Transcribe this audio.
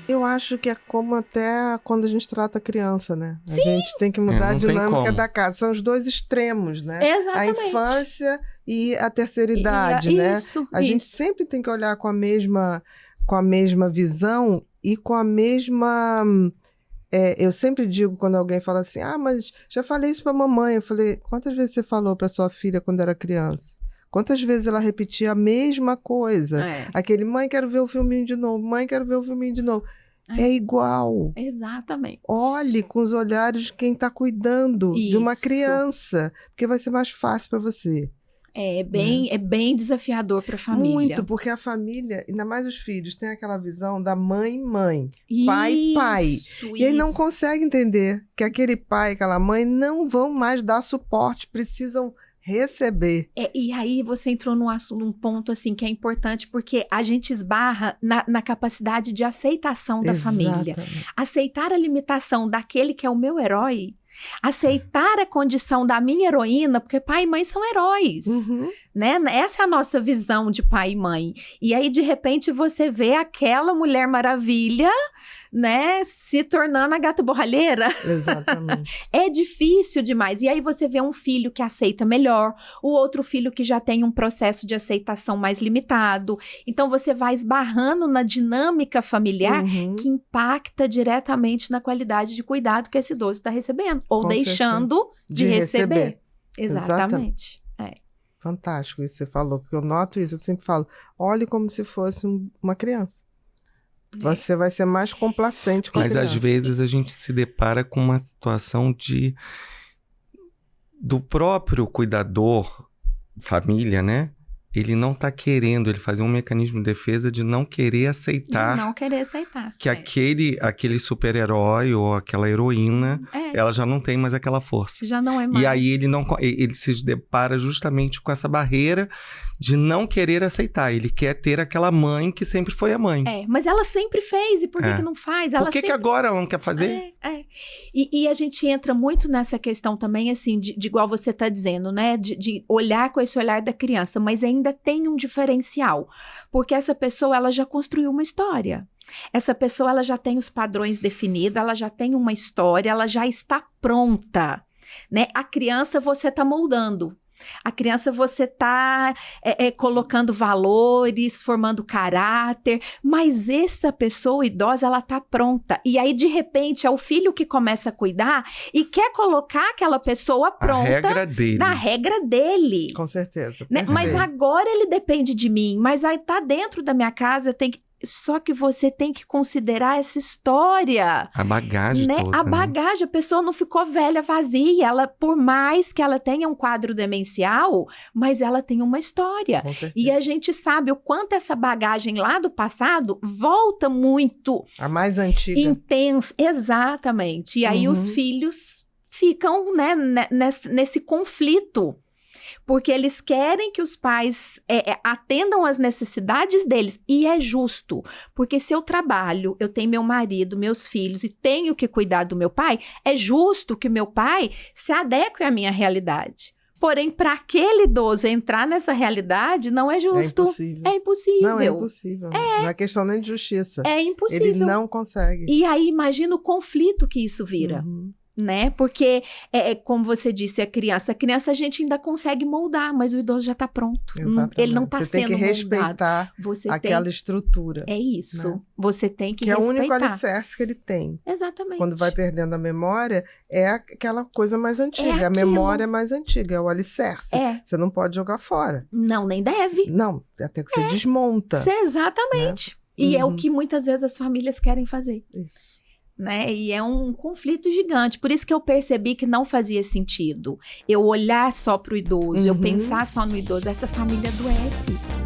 Eu acho que é como até quando a gente trata a criança, né? Sim. A gente tem que mudar a não tem dinâmica como. da casa. São os dois extremos, né? Exatamente. A infância e a terceira idade, né? Isso, A gente sempre tem que olhar com a mesma visão e com a mesma... eu sempre digo quando alguém fala assim, mas já falei isso pra mamãe. Eu falei, quantas vezes você falou pra sua filha quando era criança? Quantas vezes ela repetia a mesma coisa? Aquele, mãe, quero ver o filminho de novo. Mãe, quero ver o filminho de novo. É igual. Exatamente. Olhe com os olhares de quem está cuidando de uma Isso. criança, porque vai ser mais fácil para você. É bem desafiador para a família. Muito, porque a família, ainda mais os filhos, tem aquela visão da mãe, Isso, pai. E aí não consegue entender que aquele pai, aquela mãe não vão mais dar suporte, precisam receber. E aí você entrou num ponto assim que é importante, porque a gente esbarra na capacidade de aceitação da família. Aceitar a limitação daquele que é o meu herói. Aceitar a condição da minha heroína, porque pai e mãe são heróis, né? Essa é a nossa visão de pai e mãe. E aí, de repente, você vê aquela Mulher Maravilha, né, se tornando a gata borralheira. Exatamente. É difícil demais. E aí você vê um filho que aceita melhor, o outro filho que já tem um processo de aceitação mais limitado. Então, você vai esbarrando na dinâmica familiar que impacta diretamente na qualidade de cuidado que esse idoso está recebendo. Ou deixando de receber. Exatamente. Fantástico isso que você falou, porque eu noto isso, eu sempre falo, olhe como se fosse uma criança. Você vai ser mais complacente com a criança. Mas às vezes a gente se depara com uma situação do próprio cuidador, família, né? Ele não tá querendo, ele fazer um mecanismo de defesa de não querer aceitar. De não querer aceitar. Que aquele super-herói ou aquela heroína, ela já não tem mais aquela força. Já não é mais. E aí ele se depara justamente com essa barreira de não querer aceitar. Ele quer ter aquela mãe que sempre foi a mãe. Mas ela sempre fez, e por que não faz? Ela por que agora ela não quer fazer? E a gente entra muito nessa questão também, assim, de igual você tá dizendo, né? De olhar com esse olhar da criança, mas ainda tem um diferencial, porque essa pessoa, ela já construiu uma história. Essa pessoa, ela já tem os padrões definidos, ela já tem uma história, ela já está pronta, né? A criança você tá moldando. A criança você está colocando valores, formando caráter, mas essa pessoa idosa, ela está pronta. E aí, de repente, é o filho que começa a cuidar e quer colocar aquela pessoa pronta na regra dele. Com certeza. Né? Mas agora ele depende de mim, mas aí tá dentro da minha casa, tem que... Só que você tem que considerar essa história. A bagagem toda. A bagagem, a pessoa não ficou velha, vazia. Ela, por mais que ela tenha um quadro demencial, mas ela tem uma história. Com certeza. E a gente sabe o quanto essa bagagem lá do passado volta muito. A mais antiga. Intensa, exatamente. E aí os filhos ficam, né, nesse conflito. Porque eles querem que os pais atendam às necessidades deles. E é justo. Porque se eu trabalho, eu tenho meu marido, meus filhos e tenho que cuidar do meu pai, é justo que meu pai se adeque à minha realidade. Porém, para aquele idoso entrar nessa realidade, não é justo. É impossível. Não, é impossível. Não é questão nem de justiça. É impossível. Ele não consegue. E aí, imagina o conflito que isso vira. Né? Porque, como você disse, a criança a gente ainda consegue moldar, mas o idoso já está pronto. Exatamente. Ele não está sendo moldado. Você tem que respeitar aquela estrutura. É isso. Né? Você tem que respeitar. Que é o único alicerce que ele tem. Exatamente. Quando vai perdendo a memória, é aquela coisa mais antiga. A memória é mais antiga, é o alicerce. Você não pode jogar fora. Não, nem deve. Não, até que você desmonta. Exatamente. Né? E é o que muitas vezes as famílias querem fazer. Isso. Né? E é um conflito gigante. Por isso que eu percebi que não fazia sentido eu olhar só para o idoso, eu pensar só no idoso. Essa família adoece.